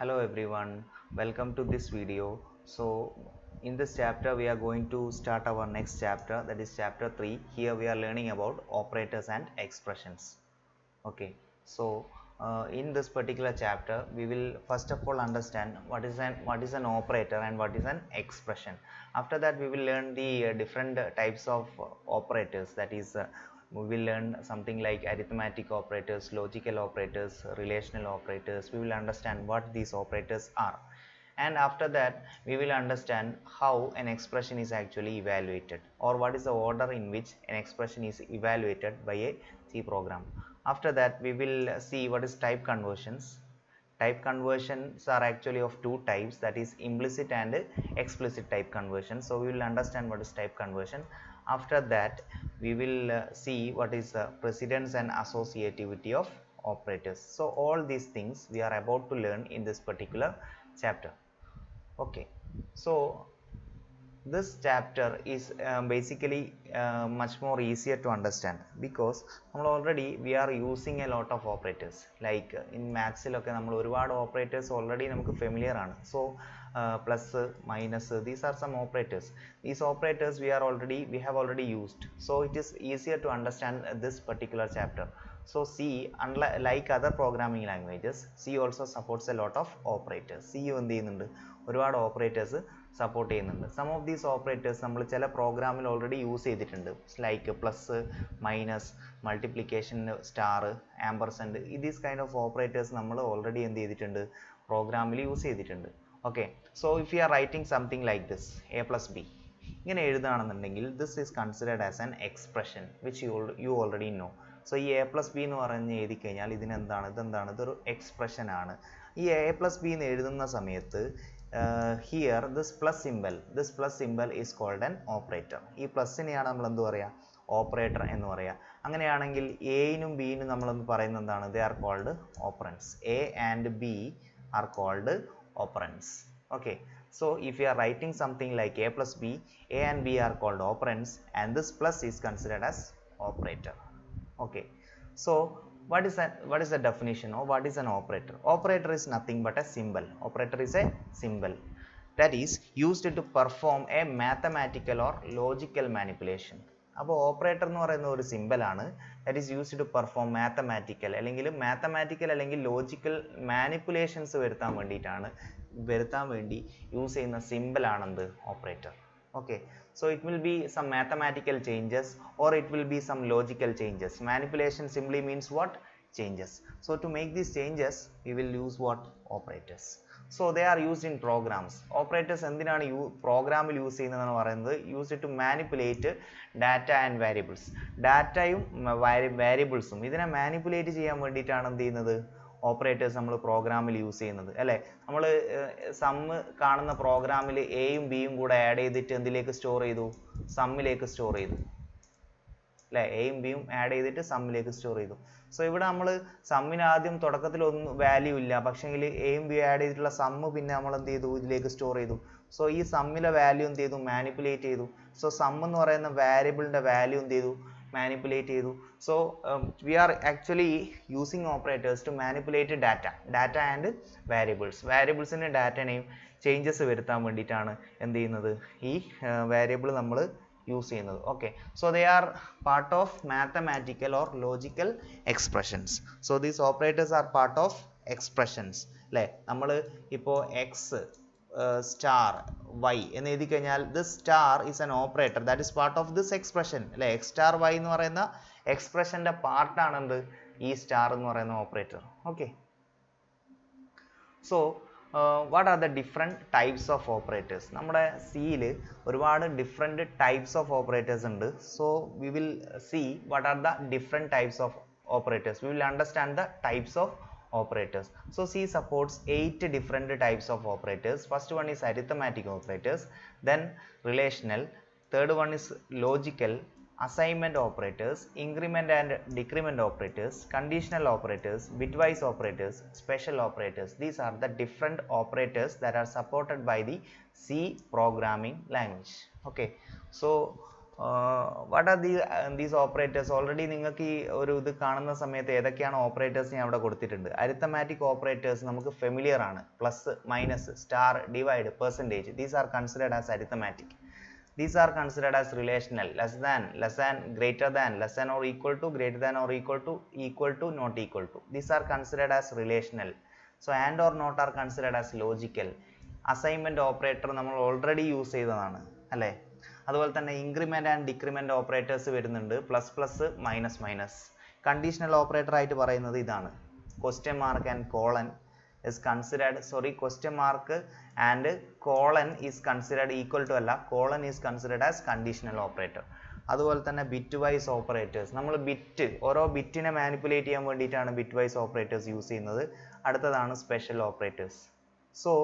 Hello everyone, welcome to this video. So in this chapter we are going to start our next chapter, that is chapter 3. Here we are learning about operators and expressions. Okay, so in this particular chapter we will first of all understand what is an operator and what is an expression. After that we will learn the different types of operators, that is we will learn something like arithmetic operators, logical operators, relational operators. We will understand what these operators are, and after that we will understand how an expression is actually evaluated, or what is the order in which an expression is evaluated by a C program. After that we will see what is type conversions. Type conversions are actually of two types, that is implicit and explicit type conversion. So we will understand what is type conversion. After that we will see what is precedence and associativity of operators. So all these things we are about to learn in this particular chapter. Okay, so this chapter is basically much more easier to understand, because already we are using a lot of operators, like in maths lokke nammal ഒരുപാട് operators already നമുക്ക് familiar ആണ്. So plus, minus, these are some operators. These operators we have already used, so it is easier to understand this particular chapter. So C, unlike other programming languages, C also supports a lot of operators. C എന്ത് ചെയ്യുന്നുണ്ട്, ഒരുപാട് operators support ചെയ്യുന്നുണ്ട്. Some of these operators നമ്മൾ ചില പ്രോഗ്രാമിൽ already use ചെയ്തിട്ടുണ്ട്, like plus, minus, multiplication, star, ampersand. These kind of operators നമ്മൾ already എന്ത് ചെയ്തിട്ടുണ്ട്, പ്രോഗ്രാമിൽ യൂസ് ചെയ്തിട്ടുണ്ട്. Okay, so if you are writing something like this, a plus b ഇങ്ങനെ എഴുതുകയാണെന്നുണ്ടെങ്കിൽ this is considered as an expression which you already know. So ഈ a plus b എന്ന് പറഞ്ഞ് എഴുതി കഴിഞ്ഞാൽ ഇതെന്താണ്, ഇതൊരു എക്സ്പ്രഷൻ ആണ്. ഈ എ പ്ലസ് ബി എന്ന് എഴുതുന്ന സമയത്ത് here this plus symbol is called an operator. ഈ പ്ലസിനെയാണ് നമ്മൾ എന്ത് പറയുക, ഓപ്പറേറ്റർ എന്ന് പറയുക. അങ്ങനെയാണെങ്കിൽ എനും ബിനും നമ്മളൊന്ന് പറയുന്നത് എന്താണ്, they are called operands. A and B are called operands. Okay, so if you are writing something like a plus b, A and B are called operands, and this plus is considered as operator. Okay, so what is the definition of what is an operator? Operator is nothing but a symbol. Operator is a symbol that is used to perform a mathematical or logical manipulation. അപ്പോൾ operator എന്ന് പറയുന്ന ഒരു simple ആണ്, that is used to perform mathematical അല്ലെങ്കിൽ logical manipulations വരുത്താൻ വേണ്ടി use ചെയ്യുന്ന simple ആണെന്ത്, operator. Okay, so it will be some mathematical changes or it will be some logical changes. Manipulation simply means what? Changes. So to make these changes we will use what? Operators. So they are used in programs. Operators എന്തിനാണ് പ്രോഗ്രാമിൽ use ചെയ്യുന്നതെന്ന് പറയുന്നത്, use to manipulate data and variables. ഡാറ്റയും വാരിയബിൾസും ഇതിനെ manipulate ചെയ്യാൻ വേണ്ടിയിട്ടാണ് എന്ത് ചെയ്യുന്നത്, ഓപ്പറേറ്റേഴ്സ് നമ്മൾ പ്രോഗ്രാമിൽ യൂസ് ചെയ്യുന്നത്. അല്ലേ, നമ്മൾ സമ്മ് കാണുന്ന പ്രോഗ്രാമിൽ എയും ബിയും കൂടെ ആഡ് ചെയ്തിട്ട് എന്തിലേക്ക് സ്റ്റോർ ചെയ്തു, സമ്മിലേക്ക് സ്റ്റോർ ചെയ്തു. അല്ലേ, എയും ബിയും ആഡ് ചെയ്തിട്ട് സമ്മിലേക്ക് സ്റ്റോർ ചെയ്തു. സോ ഇവിടെ നമ്മൾ സമ്മിന് ആദ്യം തുടക്കത്തിൽ ഒന്നും വാല്യൂ ഇല്ല, പക്ഷേങ്കിൽ എയും ബിയും ആഡ് ചെയ്തിട്ടുള്ള സമ്മ് പിന്നെ നമ്മൾ എന്ത് ചെയ്തു, ഇതിലേക്ക് സ്റ്റോർ ചെയ്തു. സോ ഈ സമ്മിലെ വാല്യൂ എന്ത് ചെയ്തു, മാനിപ്പുലേറ്റ് ചെയ്തു. സോ സം എന്ന് പറയുന്ന വാരിയബിളിന്റെ വാല്യൂ എന്ത് ചെയ്തു, manipulate ചെയ്തു. So we are actually using operators to manipulate data and variablesന്റെ ഡാറ്റനെയും ചേഞ്ചസ് വരുത്താൻ വേണ്ടിയിട്ടാണ് എന്ത് ചെയ്യുന്നത്, ഈ വേരിയബിൾ നമ്മൾ യൂസ് ചെയ്യുന്നത്. Okay, so they are part of mathematical or logical expressions. So these operators are part of expressions. അല്ലേ, നമ്മൾ ഇപ്പോൾ എക്സ് സ്റ്റാർ വൈ എന്ന് എഴുതി കഴിഞ്ഞാൽ this star is an operator that is part of this expression. അല്ലെ, x star y എന്ന് പറയുന്ന എക്സ്പ്രഷന്റെ പാർട്ടാണ് എന്ത്, ഈ സ്റ്റാർ എന്ന് പറയുന്ന operator. Okay, so what are the different types of operators? നമ്മുടെ സിയിൽ ഒരുപാട് ഡിഫറെൻറ്റ് ടൈപ്സ് ഓഫ് ഓപ്പറേറ്റേഴ്സ് ഉണ്ട്. So we will see what are the different types of operators. We will understand the types of operators. So C supports 8 different types of operators. First one is arithmetic operators, then relational, third one is logical, assignment operators, increment and decrement operators, conditional operators, bitwise operators, special operators. These are the different operators that are supported by the C programming language. Okay, so what are these operators? Already നിങ്ങൾക്ക് ഈ ഒരു ഇത് കാണുന്ന സമയത്ത് ഏതൊക്കെയാണ് operators ഞാൻ അവിടെ കൊടുത്തിട്ടുണ്ട്. അരിത്തമാറ്റിക് ഓപ്പറേറ്റേഴ്സ് നമുക്ക് ഫെമിലിയർ ആണ്. Plus, minus, star, divide, percentage, these are considered as arithmetic. These are considered as relational. Less than, greater than, less than or equal to, greater than or equal to, not equal to. These are considered as relational. So and or not are considered as logical. Assignment operator നമ്മൾ already use ചെയ്തതാണ് അല്ലേ? അതുപോലെ തന്നെ increment and decrement operators വരുന്നുണ്ട്. Plus plus, minus minus. Conditional operator ആയിട്ട് പറയുന്നത് ഇതാണ്. Question mark and colon is considered, question mark and colon is considered equal to അല്ല, colon is considered as conditional operator. അതുപോലെ തന്നെ ബിറ്റ് വൈസ് ഓപ്പറേറ്റേഴ്സ്, നമ്മൾ bit ഓരോ ബിറ്റിനെ manipulate ചെയ്യാൻ വേണ്ടിയിട്ടാണ് ബിറ്റ് വൈസ് ഓപ്പറേറ്റേഴ്സ് യൂസ് ചെയ്യുന്നത്. അടുത്തതാണ് special operators. So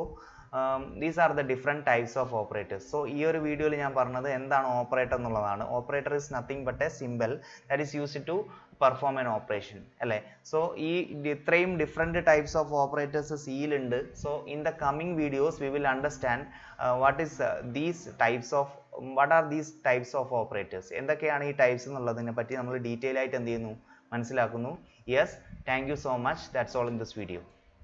these are the different types of operators. So ഈ ഒരു വീഡിയോയിൽ ഞാൻ പറഞ്ഞത് എന്താണ് ഓപ്പറേറ്റർ എന്നുള്ളതാണ്. Operator is nothing but a symbol that is used to perform an operation അല്ലേ? സോ ഈ ഇത്രയും ഡിഫറെൻറ്റ് ടൈപ്സ് ഓഫ് ഓപ്പറേറ്റേഴ്സ് സിയിലുണ്ട്. So in the coming videos we will understand what are these types of operators, എന്തൊക്കെയാണ് ഈ types എന്നുള്ളതിനെ പറ്റി നമ്മൾ detail ആയിട്ട് എന്ത് ചെയ്യുന്നു, മനസ്സിലാക്കുന്നു. Yes, thank you so much. That's all in this video.